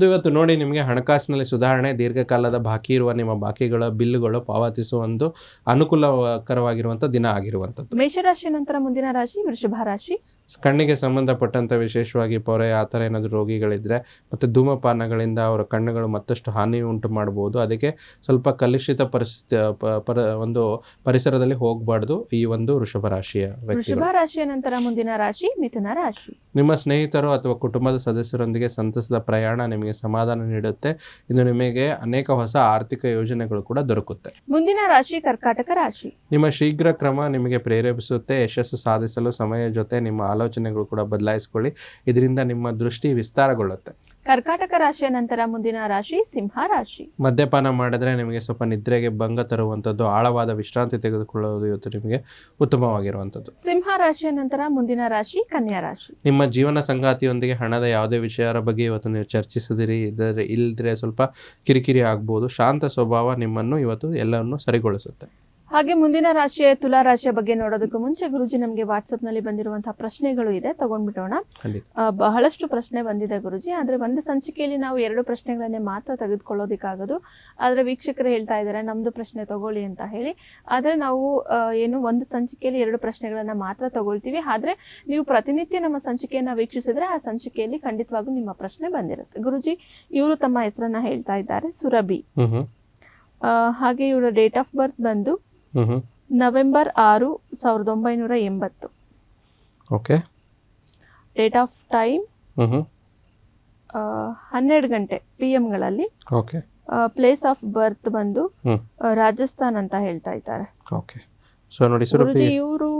ಇವತ್ತು ನೋಡಿ, ನಿಮಗೆ ಹಣಕಾಸಿನಲ್ಲಿ ಸುಧಾರಣೆ, ದೀರ್ಘಕಾಲದ ಬಾಕಿ ಇರುವ ನಿಮ್ಮ ಬಾಕಿಗಳ ಬಿಲ್ಲುಗಳು ಪಾವತಿಸುವ ಒಂದು ಅನುಕೂಲಕರವಾಗಿರುವಂಥ ದಿನ ಆಗಿರುವಂಥದ್ದು. ಮೇಷರಾಶಿ ನಂತರ ಮುಂದಿನ ರಾಶಿ ವೃಷಭ ರಾಶಿ. ಕಣ್ಣಿಗೆ ಸಂಬಂಧಪಟ್ಟಂಥ ವಿಶೇಷವಾಗಿ ಪೊರೆ ಆ ಥರ ಏನಾದರೂ ರೋಗಿಗಳಿದ್ದರೆ ಮತ್ತು ಧೂಮಪಾನಗಳಿಂದ ಅವರ ಕಣ್ಣುಗಳು ಮತ್ತಷ್ಟು ಹಾನಿ ಉಂಟು ಮಾಡ್ಬೋದು. ಅದಕ್ಕೆ ಸ್ವಲ್ಪ ಕಲುಷಿತ ಒಂದು ಪರಿಸರದಲ್ಲಿ ಹೋಗಬಾರ್ದು ಈ ಒಂದು ವೃಷಭ ರಾಶಿಯ ವ್ಯಕ್ತಿಗಳು. ವೃಷಭ ರಾಶಿಯ ನಂತರ ಮುಂದಿನ ರಾಶಿ ಮಿಥುನ ರಾಶಿ. ನಿಮ್ಮ ಸ್ನೇಹಿತರು ಅಥವಾ ಕುಟುಂಬದ ಸದಸ್ಯರೊಂದಿಗೆ ಸಂತಸದ ಪ್ರಯಾಣ ನಿಮಗೆ ಸಮಾಧಾನ ನೀಡುತ್ತೆ. ಇದು ನಿಮಗೆ ಅನೇಕ ಹೊಸ ಆರ್ಥಿಕ ಯೋಜನೆಗಳು ಕೂಡ ದೊರಕುತ್ತೆ. ಮುಂದಿನ ರಾಶಿ ಕರ್ಕಾಟಕ ರಾಶಿ. ನಿಮ್ಮ ಶೀಘ್ರ ಕ್ರಮ ನಿಮಗೆ ಪ್ರೇರೇಪಿಸುತ್ತೆ. ಯಶಸ್ಸು ಸಾಧಿಸಲು ಸಮಯ ಜೊತೆ ನಿಮ್ಮ ಆಲೋಚನೆಗಳು ಕೂಡ ಬದಲಾಯಿಸಿಕೊಳ್ಳಿ. ಇದರಿಂದ ನಿಮ್ಮ ದೃಷ್ಟಿ ವಿಸ್ತಾರಗೊಳ್ಳುತ್ತೆ. ಕರ್ಕಾಟಕ ರಾಶಿಯ ನಂತರ ಮುಂದಿನ ರಾಶಿ ಸಿಂಹ ರಾಶಿ. ಮದ್ಯಪಾನ ಮಾಡಿದ್ರೆ ನಿಮಗೆ ಸ್ವಲ್ಪ ನಿದ್ರೆಗೆ ಭಂಗ ತರುವಂಥದ್ದು, ಆಳವಾದ ವಿಶ್ರಾಂತಿ ತೆಗೆದುಕೊಳ್ಳುವುದು ಇವತ್ತು ನಿಮಗೆ ಉತ್ತಮವಾಗಿರುವಂಥದ್ದು. ಸಿಂಹ ರಾಶಿಯ ನಂತರ ಮುಂದಿನ ರಾಶಿ ಕನ್ಯಾ ರಾಶಿ. ನಿಮ್ಮ ಜೀವನ ಸಂಗಾತಿಯೊಂದಿಗೆ ಹಣದ ಯಾವುದೇ ವಿಷಯದ ಬಗ್ಗೆ ಇವತ್ತು ನೀವು ಚರ್ಚಿಸಿದಿರಿ, ಇಲ್ಲದ್ರೆ ಸ್ವಲ್ಪ ಕಿರಿಕಿರಿ ಆಗ್ಬೋದು. ಶಾಂತ ಸ್ವಭಾವ ನಿಮ್ಮನ್ನು ಇವತ್ತು ಎಲ್ಲವನ್ನು ಸರಿಗೊಳಿಸುತ್ತೆ. ಹಾಗೆ ಮುಂದಿನ ರಾಶಿಯ ತುಲಾ ರಾಶಿಯ ಬಗ್ಗೆ ನೋಡೋದಕ್ಕೂ ಮುಂಚೆ ಗುರುಜಿ, ನಮಗೆ ವಾಟ್ಸಪ್ ನಲ್ಲಿ ಬಂದಿರುವಂತಹ ಪ್ರಶ್ನೆಗಳು ಇದೆ, ತಗೊಂಡ್ಬಿಟ್ಟೋಣ. ಬಹಳಷ್ಟು ಪ್ರಶ್ನೆ ಬಂದಿದೆ ಗುರುಜಿ. ಆದ್ರೆ ಒಂದು ಸಂಚಿಕೆಯಲ್ಲಿ ನಾವು 2 ಪ್ರಶ್ನೆಗಳನ್ನೇ ಮಾತ್ರ ತೆಗೆದುಕೊಳ್ಳೋದಿಕ್ಕಾಗೋದು. ಆದ್ರೆ ವೀಕ್ಷಕರು ಹೇಳ್ತಾ ಇದ್ದಾರೆ ನಮ್ದು ಪ್ರಶ್ನೆ ತಗೊಳ್ಳಿ ಅಂತ ಹೇಳಿ. ಆದ್ರೆ ನಾವು ಒಂದು ಸಂಚಿಕೆಯಲ್ಲಿ 2 ಪ್ರಶ್ನೆಗಳನ್ನ ಮಾತ್ರ ತಗೊಳ್ತೀವಿ. ಆದ್ರೆ ನೀವು ಪ್ರತಿನಿತ್ಯ ನಮ್ಮ ಸಂಚಿಕೆಯನ್ನ ವೀಕ್ಷಿಸಿದ್ರೆ ಆ ಸಂಚಿಕೆಯಲ್ಲಿ ಖಂಡಿತವಾಗೂ ನಿಮ್ಮ ಪ್ರಶ್ನೆ ಬಂದಿರುತ್ತೆ. ಗುರುಜಿ, ಇವರು ತಮ್ಮ ಹೆಸರನ್ನ ಹೇಳ್ತಾ ಇದ್ದಾರೆ, ಸುರಭಿ. ಹಾಗೆ ಇವರ ಡೇಟ್ ಆಫ್ ಬರ್ತ್ ಬಂದು November 6, 1980. Okay. Date of time 12 ಗಂಟೆ PM ಗಳಲ್ಲಿ. ಓಕೆ. ಪ್ಲೇಸ್ ಆಫ್ ಬರ್ತ್ ಬಂದು ರಾಜಸ್ಥಾನ್ ಅಂತ ಹೇಳ್ತಾ ಇದ್ದಾರೆ. ಓಕೆ. ಸೊ ನೋಡಿ ಸುರಭಿ, ಇವರು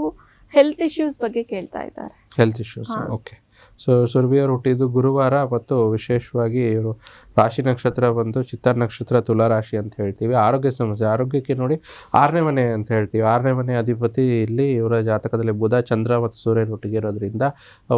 ಹೆಲ್ತ್ ಇಶ್ಯೂಸ್ ಬಗ್ಗೆ ಕೇಳ್ತಾ ಇದ್ದಾರೆ. Health issues. ಓಕೆ. ಸೊ ಸುರಭಿಯವರು ಹುಟ್ಟಿದ್ದು ಗುರುವಾರ ಮತ್ತು ವಿಶೇಷವಾಗಿ ಇವರು ರಾಶಿ ನಕ್ಷತ್ರ ಬಂದು ಚಿತ್ತ ನಕ್ಷತ್ರ ತುಲಾ ರಾಶಿ ಅಂತ ಹೇಳ್ತೀವಿ. ಆರೋಗ್ಯ ಸಮಸ್ಯೆ, ಆರೋಗ್ಯಕ್ಕೆ ನೋಡಿ 6ನೇ ಮನೆ ಅಂತ ಹೇಳ್ತೀವಿ. 6ನೇ ಮನೆ ಅಧಿಪತಿ ಇಲ್ಲಿ ಇವರ ಜಾತಕದಲ್ಲಿ ಬುಧ, ಚಂದ್ರ ಮತ್ತು ಸೂರ್ಯನ ಒಟ್ಟಿಗೆ ಇರೋದ್ರಿಂದ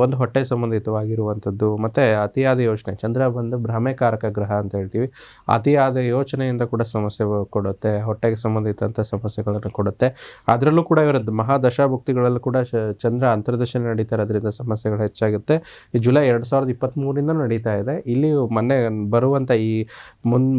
ಒಂದು ಹೊಟ್ಟೆ ಸಂಬಂಧಿತವಾಗಿರುವಂಥದ್ದು. ಮತ್ತು ಅತಿಯಾದ ಯೋಚನೆ, ಚಂದ್ರ ಬಂದು ಭ್ರಮೆಕಾರಕ ಗ್ರಹ ಅಂತ ಹೇಳ್ತೀವಿ. ಅತಿಯಾದ ಯೋಚನೆಯಿಂದ ಕೂಡ ಸಮಸ್ಯೆ ಕೊಡುತ್ತೆ, ಹೊಟ್ಟೆಗೆ ಸಂಬಂಧಿತ ಸಮಸ್ಯೆಗಳನ್ನು ಕೊಡುತ್ತೆ. ಅದರಲ್ಲೂ ಕೂಡ ಇವರ ಮಹಾದಶಾಭುಕ್ತಿಗಳಲ್ಲೂ ಕೂಡ ಚಂದ್ರ ಅಂತರ್ದಶ ನಡೀತಾ ಇರೋದ್ರಿಂದ ಸಮಸ್ಯೆಗಳು ಹೆಚ್ಚಾಗುತ್ತೆ. ಈ ಜುಲೈ 2023 ನಡೀತಾ ಇದೆ. ಇಲ್ಲಿ ಮೊನ್ನೆ ಬರುವಂಥ ಈ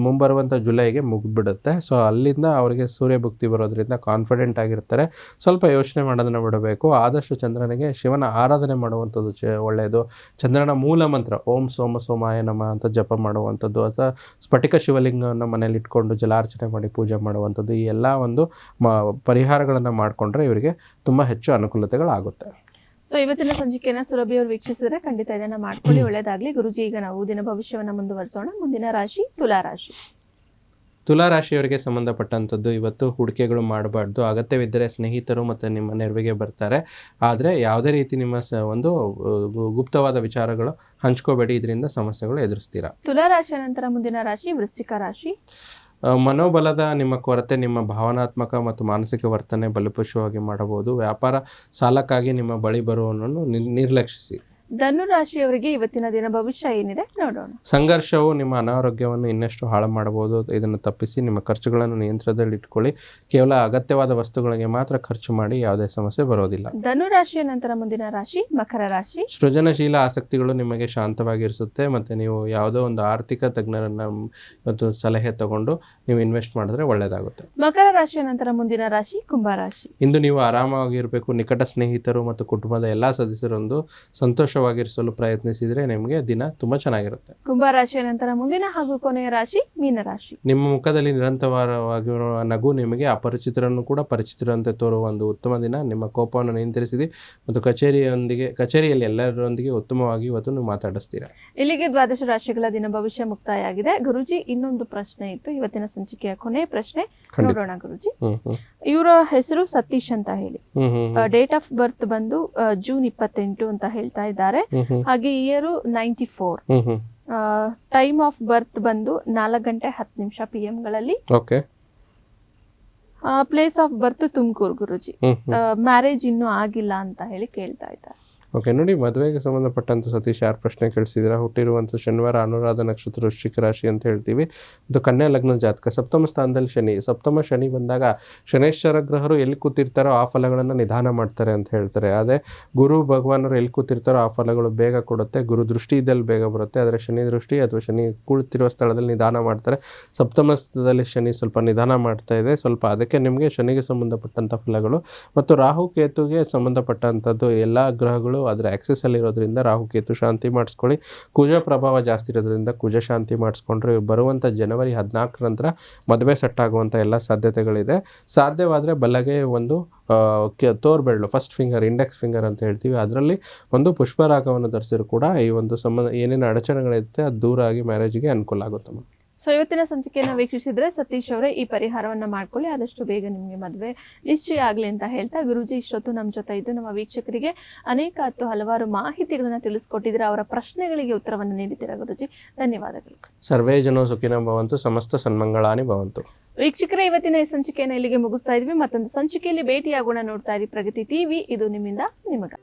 ಮುಂಬರುವಂಥ ಜುಲೈಗೆ ಮುಗಿದ್ಬಿಡುತ್ತೆ. ಸೊ ಅಲ್ಲಿಂದ ಅವರಿಗೆ ಸೂರ್ಯ ಭುಕ್ತಿ ಬರೋದ್ರಿಂದ ಕಾನ್ಫಿಡೆಂಟ್ ಆಗಿರ್ತಾರೆ. ಸ್ವಲ್ಪ ಯೋಚನೆ ಮಾಡೋದನ್ನು ಬಿಡಬೇಕು. ಆದಷ್ಟು ಚಂದ್ರನಿಗೆ ಶಿವನ ಆರಾಧನೆ ಮಾಡುವಂಥದ್ದು ಒಳ್ಳೆಯದು. ಚಂದ್ರನ ಮೂಲ ಮಂತ್ರ ಓಂ ಸೋಮ ಸೋಮಾಯ ನಮಃ ಅಂತ ಜಪ ಮಾಡುವಂಥದ್ದು, ಅಥವಾ ಸ್ಫಟಿಕ ಶಿವಲಿಂಗವನ್ನು ಮನೇಲಿ ಇಟ್ಕೊಂಡು ಜಲಾರ್ಚನೆ ಮಾಡಿ ಪೂಜೆ ಮಾಡುವಂಥದ್ದು, ಈ ಎಲ್ಲ ಒಂದು ಪರಿಹಾರಗಳನ್ನು ಮಾಡಿಕೊಂಡ್ರೆ ಇವರಿಗೆ ತುಂಬ ಹೆಚ್ಚು ಅನುಕೂಲತೆಗಳಾಗುತ್ತೆ. ಸೊ ಇವತ್ತಿನ ಸಂಚಿಕೆಯನ್ನ ಸುರಭಿ ಅವರು ವೀಕ್ಷಿಸಿದ್ರೆ ಖಂಡಿತ ಇದನ್ನ ಮಾಡ್ಕೊಳ್ಳಿ, ಒಳ್ಳೇದಾಗ್ಲಿ. ಗುರುಜಿ, ಈಗ ನಾವು ದಿನ ಭವಿಷ್ಯವನ್ನ ಮುಂದುವರಿಸೋಣ. ಮುಂದಿನ ರಾಶಿ ತುಲಾ ರಾಶಿ. ತುಲಾ ರಾಶಿಯವರಿಗೆ ಸಂಬಂಧಪಟ್ಟಂಥದ್ದು, ಇವತ್ತು ಹೂಡಿಕೆಗಳು ಮಾಡಬಾರ್ದು. ಅಗತ್ಯವಿದ್ದರೆ ಸ್ನೇಹಿತರು ಮತ್ತು ನಿಮ್ಮ ನೆರವಿಗೆ ಬರ್ತಾರೆ. ಆದರೆ ಯಾವುದೇ ರೀತಿ ನಿಮ್ಮ ಒಂದು ಗುಪ್ತವಾದ ವಿಚಾರಗಳು ಹಂಚ್ಕೋಬೇಡಿ, ಇದರಿಂದ ಸಮಸ್ಯೆಗಳು ಎದುರಿಸ್ತೀರಾ. ತುಲಾ ರಾಶಿಯ ನಂತರ ಮುಂದಿನ ರಾಶಿ ವೃಶ್ಚಿಕ ರಾಶಿ. ಮನೋಬಲದ ನಿಮ್ಮ ಕೊರತೆ ನಿಮ್ಮ ಭಾವನಾತ್ಮಕ ಮತ್ತು ಮಾನಸಿಕ ವರ್ತನೆ ಬಲಿಪಶುವಾಗಿ ಮಾಡಬಹುದು. ವ್ಯಾಪಾರ ಸಾಲಕ್ಕಾಗಿ ನಿಮ್ಮ ಬಳಿ ಬರುವವನನ್ನು ನಿರ್ಲಕ್ಷಿಸಿ. ಧನು ರಾಶಿಯವರಿಗೆ ಇವತ್ತಿನ ದಿನ ಭವಿಷ್ಯ ಏನಿದೆ ನೋಡೋಣ. ಸಂಘರ್ಷವು ನಿಮ್ಮ ಅನಾರೋಗ್ಯವನ್ನು ಇನ್ನಷ್ಟು ಹಾಳು ಮಾಡಬಹುದು. ಇದನ್ನು ತಪ್ಪಿಸಿ ನಿಮ್ಮ ಖರ್ಚುಗಳನ್ನು ನಿಯಂತ್ರಣದಲ್ಲಿ ಇಟ್ಕೊಳ್ಳಿ. ಕೇವಲ ಅಗತ್ಯವಾದ ವಸ್ತುಗಳಿಗೆ ಮಾತ್ರ ಖರ್ಚು ಮಾಡಿ, ಯಾವುದೇ ಸಮಸ್ಯೆ ಬರೋದಿಲ್ಲ. ಧನು ರಾಶಿಯ ನಂತರ ಮುಂದಿನ ರಾಶಿ ಮಕರ ರಾಶಿ. ಸೃಜನಶೀಲ ಆಸಕ್ತಿಗಳು ನಿಮಗೆ ಶಾಂತವಾಗಿರಿಸುತ್ತೆ ಮತ್ತು ನೀವು ಯಾವುದೋ ಒಂದು ಆರ್ಥಿಕ ತಜ್ಞರನ್ನ ಮತ್ತು ಸಲಹೆ ತಗೊಂಡು ನೀವು ಇನ್ವೆಸ್ಟ್ ಮಾಡಿದ್ರೆ ಒಳ್ಳೆಯದಾಗುತ್ತೆ. ಮಕರ ರಾಶಿಯ ನಂತರ ಮುಂದಿನ ರಾಶಿ ಕುಂಭ ರಾಶಿ. ಇಂದು ನೀವು ಆರಾಮಾಗಿರಬೇಕು. ನಿಕಟ ಸ್ನೇಹಿತರು ಮತ್ತು ಕುಟುಂಬದ ಎಲ್ಲ ಸದಸ್ಯರೊಂದು ಸಂತೋಷವಾಗಿರಿಸಲು ಪ್ರಯತ್ನಿಸಿದರೆ ನಿಮಗೆ ದಿನ ತುಂಬಾ ಚೆನ್ನಾಗಿರುತ್ತೆ. ಕುಂಭ ರಾಶಿಯ ನಂತರ ಮುಂದಿನ ಹಾಗೂ ಕೊನೆಯ ರಾಶಿ ಮೀನ ರಾಶಿ. ನಿಮ್ಮ ಮುಖದಲ್ಲಿ ನಿರಂತರವಾಗಿರುವ ನಗು ನಿಮಗೆ ಅಪರಿಚಿತರನ್ನು ಕೂಡ ಪರಿಚಿತರಂತೆ ತೋರುವ ಒಂದು ಉತ್ತಮ ದಿನ. ನಿಮ್ಮ ಕೋಪವನ್ನು ನಿಯಂತ್ರಿಸಿದೆ ಮತ್ತು ಕಚೇರಿಯಲ್ಲಿ ಎಲ್ಲರೊಂದಿಗೆ ಉತ್ತಮವಾಗಿ ಇವತ್ತು ನೀವು ಮಾತಾಡಿಸ್ತೀರಾ. ಇಲ್ಲಿಗೆ ದ್ವಾದಶ ರಾಶಿಗಳ ದಿನ ಭವಿಷ್ಯ ಮುಕ್ತಾಯ ಆಗಿದೆ. ಗುರುಜಿ, ಇನ್ನೊಂದು ಪ್ರಶ್ನೆ ಇತ್ತು, ಇವತ್ತಿನ ಸಂಚಿಕೆಯ ಕೊನೆಯ ಪ್ರಶ್ನೆ ನೋಡೋಣ ಗುರುಜಿ. ಇವರ ಹೆಸರು ಸತೀಶ್ ಅಂತ ಹೇಳಿ, ಡೇಟ್ ಆಫ್ ಬರ್ತ್ ಬಂದು ಜೂನ್ 28 ಅಂತ ಹೇಳ್ತಾ ಇದ್ದಾರೆ. ಹಾಗೆ ಇಯರ್ 94, ಟೈಮ್ ಆಫ್ ಬರ್ತ್ ಬಂದು 4:10 PM ಗಳಲ್ಲಿ. Place of birth Tumakuru Guruji. Marriage ಇನ್ನೂ ಆಗಿಲ್ಲ ಅಂತ ಹೇಳಿ ಕೇಳ್ತಾ ಇದ್ದಾರೆ. ಓಕೆ, ನೋಡಿ, ಮದುವೆಗೆ ಸಂಬಂಧಪಟ್ಟಂತ ಸತೀಶ್ ಯಾರು ಪ್ರಶ್ನೆ ಕೇಳಿಸಿದ್ದೀರಾ, ಹುಟ್ಟಿರುವಂಥ ಶನಿವಾರ ಅನುರಾಧ ನಕ್ಷತ್ರ ವೃಶ್ಚಿಕ ರಾಶಿ ಅಂತ ಹೇಳ್ತೀವಿ. ಇದು ಕನ್ಯಾ ಲಗ್ನ ಜಾತಕ. ಸಪ್ತಮ ಸ್ಥಾನದಲ್ಲಿ ಶನಿ. ಸಪ್ತಮ ಶನಿ ಬಂದಾಗ ಶನೇಶ್ವರ ಗ್ರಹರು ಎಲ್ಲಿ ಕೂತಿರ್ತಾರೋ ಆ ಫಲಗಳನ್ನು ನಿಧಾನ ಮಾಡ್ತಾರೆ ಅಂತ ಹೇಳ್ತಾರೆ. ಅದೇ ಗುರು ಭಗವಾನರು ಎಲ್ಲಿ ಕೂತಿರ್ತಾರೋ ಆ ಫಲಗಳು ಬೇಗ ಕೊಡುತ್ತೆ. ಗುರು ದೃಷ್ಟಿ ಇದ್ದಲ್ಲಿ ಬೇಗ ಬರುತ್ತೆ. ಆದರೆ ಶನಿ ದೃಷ್ಟಿ ಅಥವಾ ಶನಿ ಕುಳಿತಿರುವ ಸ್ಥಳದಲ್ಲಿ ನಿಧಾನ ಮಾಡ್ತಾರೆ. ಸಪ್ತಮ ಸ್ಥಳದಲ್ಲಿ ಶನಿ ಸ್ವಲ್ಪ ನಿಧಾನ ಮಾಡ್ತಾ ಇದೆ. ಸ್ವಲ್ಪ ಅದಕ್ಕೆ ನಿಮಗೆ ಶನಿಗೆ ಸಂಬಂಧಪಟ್ಟಂಥ ಫಲಗಳು ಮತ್ತು ರಾಹು ಕೇತುಗೆ ಸಂಬಂಧಪಟ್ಟಂಥದ್ದು ಎಲ್ಲ ಗ್ರಹಗಳು ಅದರ ಆಕ್ಸೆಸ್ ಅಲ್ಲಿ ಇರೋದ್ರಿಂದ ರಾಹು ಕೇತು ಶಾಂತಿ ಮಾಡಿಸ್ಕೊಳ್ಳಿ. ಕುಜ ಪ್ರಭಾವ ಜಾಸ್ತಿ ಇರೋದ್ರಿಂದ ಕುಜ ಶಾಂತಿ ಮಾಡಿಸ್ಕೊಂಡ್ರೆ ಬರುವಂಥ ಜನವರಿ 14 ನಂತರ ಮದುವೆ ಸೆಟ್ ಆಗುವಂಥ ಎಲ್ಲ ಸಾಧ್ಯತೆಗಳಿದೆ. ಸಾಧ್ಯವಾದರೆ ಬಲಗೆ ಒಂದು ತೋರ್ಬೆರಳು, ಫಸ್ಟ್ ಫಿಂಗರ್, ಇಂಡೆಕ್ಸ್ ಫಿಂಗರ್ ಅಂತ ಹೇಳ್ತೀವಿ, ಅದರಲ್ಲಿ ಒಂದು ಪುಷ್ಪರಾಗವನ್ನು ಧರಿಸಿದ್ರು ಕೂಡ ಈ ಒಂದು ಸಂಬಂಧ ಏನೇನು ಅಡಚಣೆಗಳಿರುತ್ತೆ ಅದು ದೂರ ಆಗಿ ಮ್ಯಾರೇಜ್ಗೆ ಅನುಕೂಲ ಆಗುತ್ತೆ. ಸೊ ಇವತ್ತಿನ ಸಂಚಿಕೆಯನ್ನು ವೀಕ್ಷಿಸಿದ್ರೆ ಸತೀಶ್ ಅವರೇ ಈ ಪರಿಹಾರವನ್ನ ಮಾಡ್ಕೊಳ್ಳಿ, ಆದಷ್ಟು ಬೇಗ ನಿಮಗೆ ಮದುವೆ ನಿಶ್ಚಯ ಆಗಲಿ ಅಂತ ಹೇಳ್ತಾ, ಗುರುಜಿ ಇಷ್ಟೊತ್ತು ನಮ್ಮ ಜೊತೆ ಇದ್ದು ನಮ್ಮ ವೀಕ್ಷಕರಿಗೆ ಅನೇಕ ಹಲವಾರು ಮಾಹಿತಿಗಳನ್ನ ತಿಳಿಸ್ಕೊಟ್ಟಿದ್ರೆ, ಅವರ ಪ್ರಶ್ನೆಗಳಿಗೆ ಉತ್ತರವನ್ನು ನೀಡಿದ್ದೀರಾ ಗುರುಜಿ. ಧನ್ಯವಾದಗಳು. ಸರ್ವೇ ಜನೋ ಸುಖಿನೋ ಭವಂತು, ಸಮಸ್ತ ಸನ್ಮಂಗಳಾನಿ ಭವಂತು. ವೀಕ್ಷಕರೇ, ಇವತ್ತಿನ ಈ ಸಂಚಿಕೆಯನ್ನು ಇಲ್ಲಿಗೆ ಮುಗಿಸ್ತಾ ಇದ್ವಿ. ಮತ್ತೊಂದು ಸಂಚಿಕೆಯಲ್ಲಿ ಭೇಟಿಯಾಗೋಣ. ನೋಡ್ತಾ ಇರಿ ಪ್ರಗತಿ ಟಿವಿ, ಇದು ನಿಮ್ಮಿಂದ ನಿಮಗ.